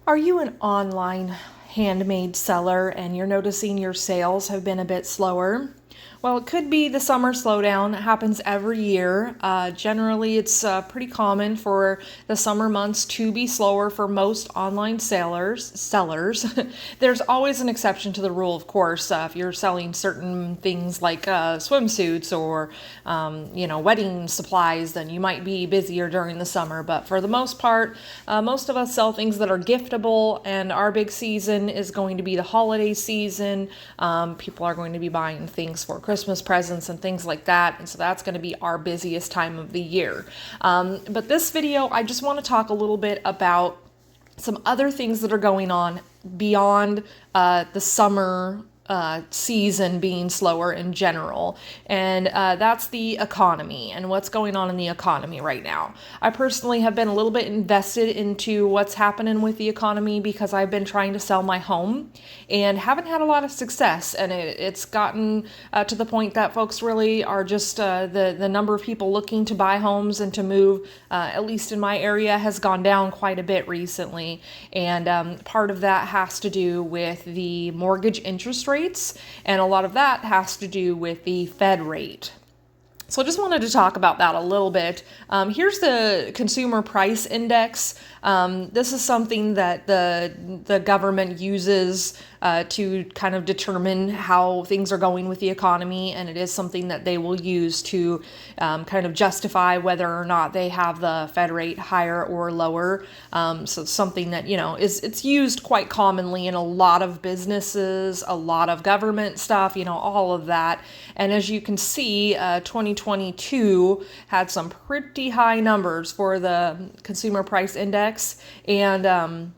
Are you an online handmade seller and you're noticing your sales have been a bit slower? Well, it could be the summer slowdown. It happens every year. Generally, it's pretty common for the summer months to be slower for most online sellers. There's always an exception to the rule, of course. If you're selling certain things like swimsuits or wedding supplies, then you might be busier during the summer. But for the most part, most of us sell things that are giftable, and our big season is going to be the holiday season. People are going to be buying things for Christmas presents and things like that. And so that's going to be our busiest time of the year. But this video, I just want to talk a little bit about some other things that are going on beyond the summer season being slower in general. And that's the economy and what's going on in the economy right now. I personally have been a little bit invested into what's happening with the economy because I've been trying to sell my home and haven't had a lot of success. And it's gotten to the point that folks really are just the number of people looking to buy homes and to move, at least in my area, has gone down quite a bit recently. And part of that has to do with the mortgage interest rates, and a lot of that has to do with the Fed rate. So I just wanted to talk about that a little bit. Here's the Consumer Price Index. This is something that the government uses to kind of determine how things are going with the economy, and it is something that they will use to kind of justify whether or not they have the Fed rate higher or lower. So it's something that, it's used quite commonly in a lot of businesses, a lot of government stuff, all of that. And as you can see, 2022 had some pretty high numbers for the Consumer Price Index, and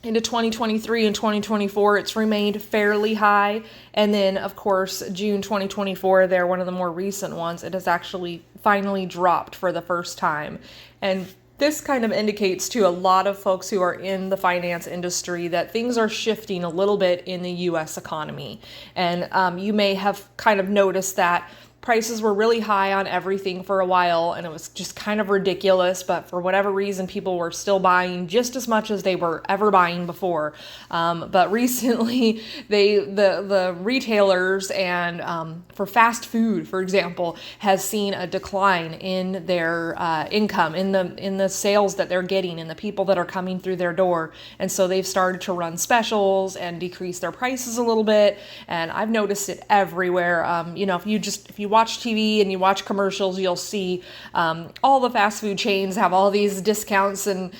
into 2023 and 2024, it's remained fairly high. And then, of course, June 2024, they're one of the more recent ones. It has actually finally dropped for the first time. And this kind of indicates to a lot of folks who are in the finance industry that things are shifting a little bit in the U.S. economy. And you may have kind of noticed that prices were really high on everything for a while, and it was just kind of ridiculous, but for whatever reason, people were still buying just as much as they were ever buying before. But recently, the retailers and for fast food, for example, has seen a decline in their income, in the sales that they're getting, and the people that are coming through their door. And so they've started to run specials and decrease their prices a little bit, and I've noticed it everywhere. If you watch TV and you watch commercials, you'll see all the fast food chains have all these discounts and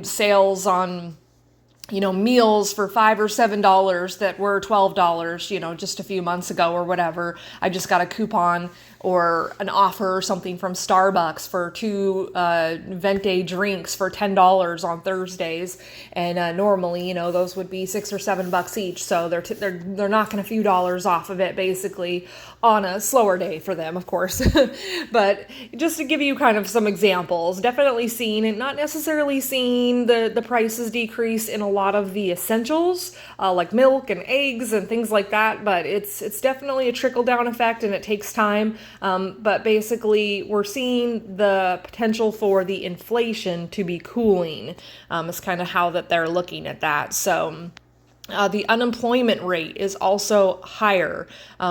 sales on meals for $5 or $7 that were $12, just a few months ago or whatever. I just got a coupon or an offer or something from Starbucks for 2 venti drinks for $10 on Thursdays, and normally those would be $6 or $7 each. So they're knocking a few dollars off of it basically on a slower day for them, of course. But just to give you kind of some examples, definitely seeing, and not necessarily seeing the prices decrease in a lot of the essentials like milk and eggs and things like that, but it's definitely a trickle down effect, and it takes time. But basically, we're seeing the potential for the inflation to be cooling. Is kind of how that they're looking at that. So the unemployment rate is also higher,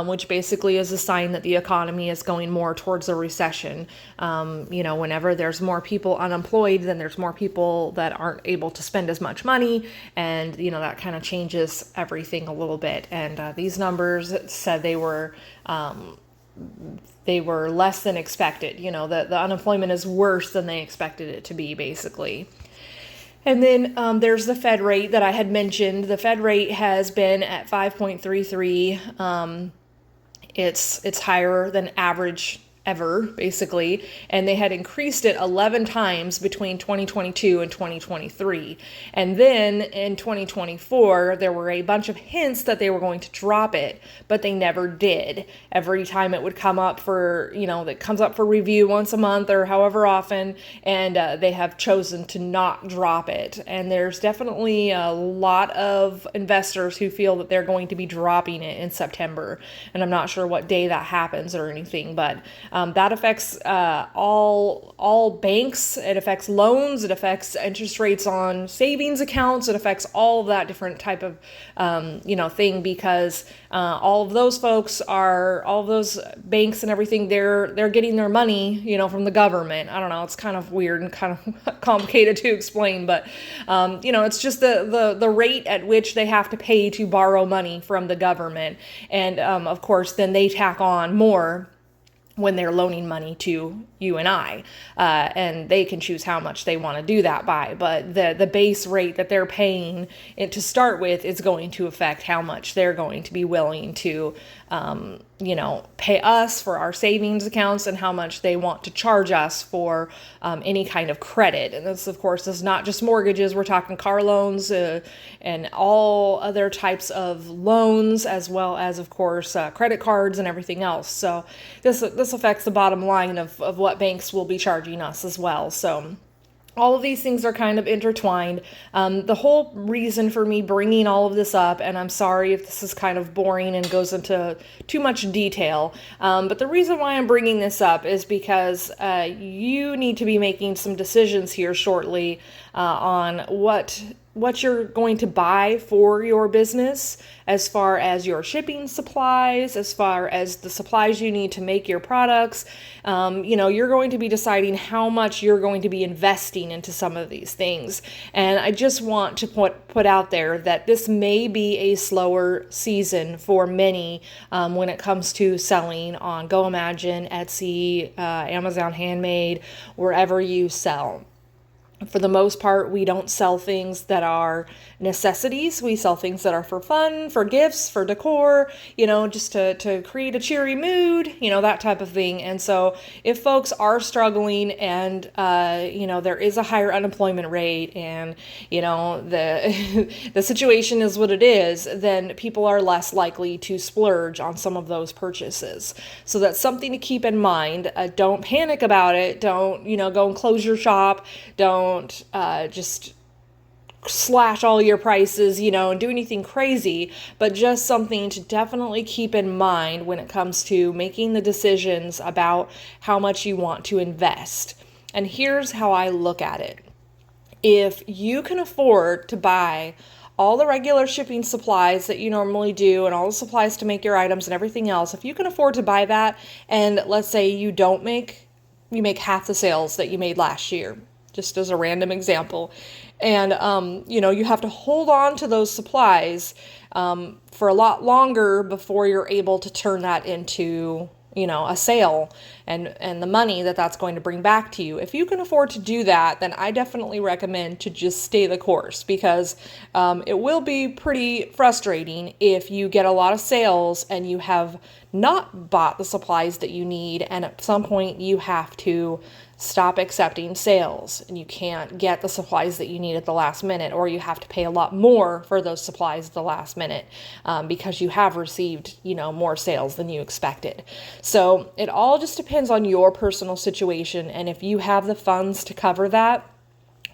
which basically is a sign that the economy is going more towards a recession. Whenever there's more people unemployed, then there's more people that aren't able to spend as much money, and that kind of changes everything a little bit. And these numbers said they were less than expected. The unemployment is worse than they expected it to be, basically. And then there's the Fed rate that I had mentioned. The Fed rate has been at 5.33. It's higher than average ever, basically, and they had increased it 11 times between 2022 and 2023. And then in 2024, there were a bunch of hints that they were going to drop it, but they never did. Every time it would come up for, that comes up for review once a month or however often, and they have chosen to not drop it. And there's definitely a lot of investors who feel that they're going to be dropping it in September, and I'm not sure what day that happens or anything, but That affects all banks. It affects loans. It affects interest rates on savings accounts. It affects all of that different type of thing, because all of those folks are, all of those banks and everything, they're getting their money from the government. I don't know, it's kind of weird and kind of complicated to explain, but it's just the rate at which they have to pay to borrow money from the government, and of course then they tack on more when they're loaning money to you and I, and they can choose how much they want to do that by. But the base rate that they're paying it to start with is going to affect how much they're going to be willing to, pay us for our savings accounts, and how much they want to charge us for any kind of credit. And this, of course, is not just mortgages. We're talking car loans and all other types of loans, as well as, of course, credit cards and everything else. So this affects the bottom line of what banks will be charging us as well. So all of these things are kind of intertwined. The whole reason for me bringing all of this up, and I'm sorry if this is kind of boring and goes into too much detail, but the reason why I'm bringing this up is because you need to be making some decisions here shortly on what you're going to buy for your business, as far as your shipping supplies, as far as the supplies you need to make your products. You're going to be deciding how much you're going to be investing into some of these things. And I just want to put out there that this may be a slower season for many when it comes to selling on Goimagine, Etsy, Amazon Handmade, wherever you sell. For the most part, we don't sell things that are necessities. We sell things that are for fun, for gifts, for decor, just to create a cheery mood, that type of thing. And so if folks are struggling and, there is a higher unemployment rate, and, the situation is what it is, then people are less likely to splurge on some of those purchases. So that's something to keep in mind. Don't panic about it. Don't, go and close your shop. Don't just slash all your prices, and do anything crazy, but just something to definitely keep in mind when it comes to making the decisions about how much you want to invest. And here's how I look at it. If you can afford to buy all the regular shipping supplies that you normally do, and all the supplies to make your items and everything else, if you can afford to buy that, and let's say you make half the sales that you made last year, just as a random example. And, you have to hold on to those supplies for a lot longer before you're able to turn that into, a sale and the money that's going to bring back to you. If you can afford to do that, then I definitely recommend to just stay the course, because it will be pretty frustrating if you get a lot of sales and you have not bought the supplies that you need, and at some point you have to stop accepting sales and you can't get the supplies that you need at the last minute, or you have to pay a lot more for those supplies at the last minute because you have received, more sales than you expected. So it all just depends on your personal situation, and if you have the funds to cover that,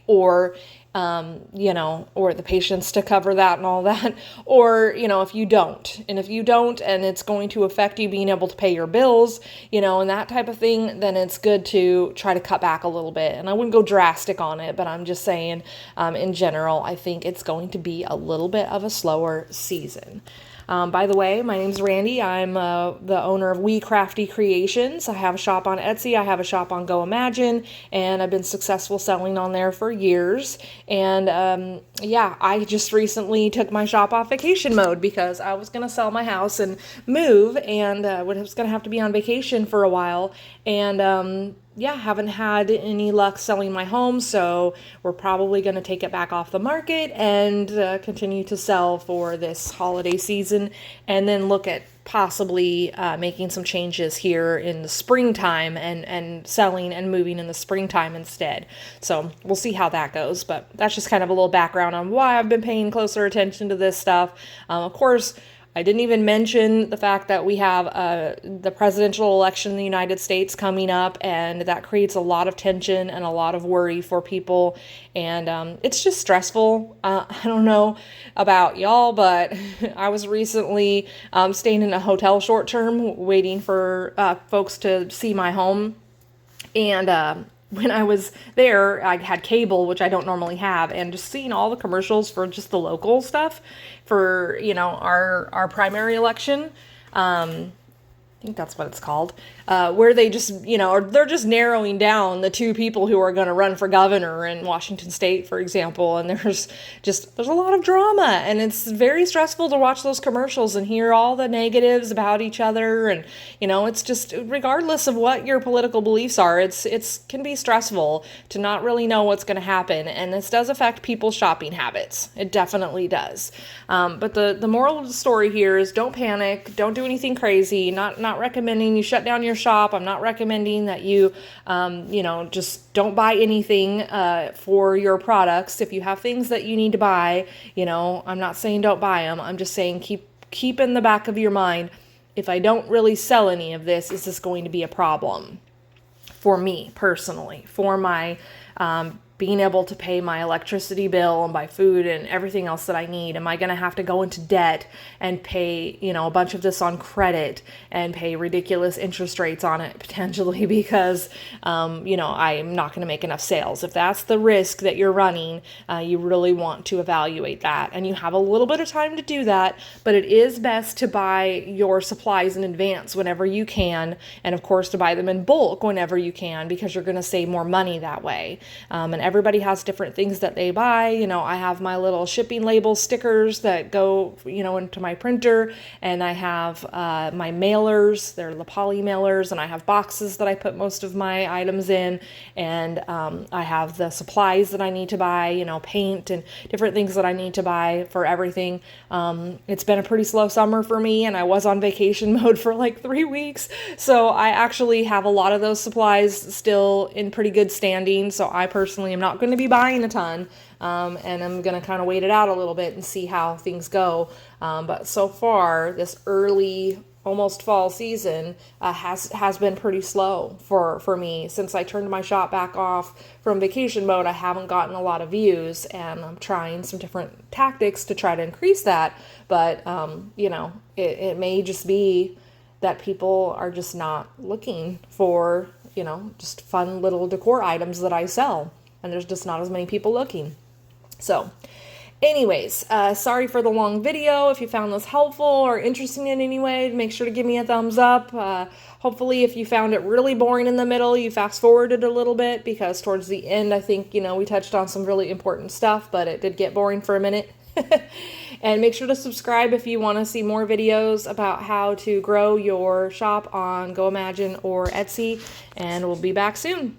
or or the patients to cover that and all that, or, if you don't, and it's going to affect you being able to pay your bills, and that type of thing, then it's good to try to cut back a little bit. And I wouldn't go drastic on it, but I'm just saying, in general, I think it's going to be a little bit of a slower season. By the way, my name's Randy. I'm the owner of We Crafty Creations. I have a shop on Etsy. I have a shop on Goimagine, and I've been successful selling on there for years. And I just recently took my shop off vacation mode because I was going to sell my house and move, and was going to have to be on vacation for a while. And haven't had any luck selling my home, so we're probably going to take it back off the market and continue to sell for this holiday season, and then look at possibly making some changes here in the springtime and selling and moving in the springtime instead. So we'll see how that goes, but that's just kind of a little background on why I've been paying closer attention to this stuff. Of course, I didn't even mention the fact that we have the presidential election in the United States coming up, and that creates a lot of tension and a lot of worry for people, and it's just stressful. I don't know about y'all, but I was recently staying in a hotel short term waiting for folks to see my home, and when I was there, I had cable, which I don't normally have, and just seeing all the commercials for just the local stuff for, our primary election. I think that's what it's called, where they just, or they're just narrowing down the two people who are going to run for governor in Washington State, for example. And there's a lot of drama, and it's very stressful to watch those commercials and hear all the negatives about each other. And, it's just, regardless of what your political beliefs are, it's can be stressful to not really know what's going to happen. And this does affect people's shopping habits. It definitely does. But the moral of the story here is don't panic. Don't do anything crazy. Not recommending you shut down your shop. I'm not recommending that you, just don't buy anything for your products. If you have things that you need to buy, I'm not saying don't buy them. I'm just saying keep in the back of your mind, if I don't really sell any of this, is this going to be a problem for me personally, for my being able to pay my electricity bill and buy food and everything else that I need? Am I going to have to go into debt and pay, a bunch of this on credit and pay ridiculous interest rates on it potentially because, I'm not going to make enough sales? If that's the risk that you're running, you really want to evaluate that. And you have a little bit of time to do that, but it is best to buy your supplies in advance whenever you can. And of course, to buy them in bulk whenever you can, because you're going to save more money that way. And everybody has different things that they buy. I have my little shipping label stickers that go, into my printer, and I have my mailers. They're the poly mailers, and I have boxes that I put most of my items in, and I have the supplies that I need to buy, paint and different things that I need to buy for everything. It's been a pretty slow summer for me, and I was on vacation mode for like 3 weeks, so I actually have a lot of those supplies still in pretty good standing. So I personally am not going to be buying a ton, and I'm going to kind of wait it out a little bit and see how things go. But so far, this early, almost fall season has been pretty slow for me. Since I turned my shop back off from vacation mode, I haven't gotten a lot of views, and I'm trying some different tactics to try to increase that. But, it may just be that people are just not looking for, just fun little decor items that I sell. And there's just not as many people looking. So anyways, sorry for the long video. If you found this helpful or interesting in any way, make sure to give me a thumbs up. Hopefully, if you found it really boring in the middle, you fast forwarded a little bit, because towards the end, I think, we touched on some really important stuff, but it did get boring for a minute. And make sure to subscribe if you want to see more videos about how to grow your shop on Goimagine or Etsy, and we'll be back soon.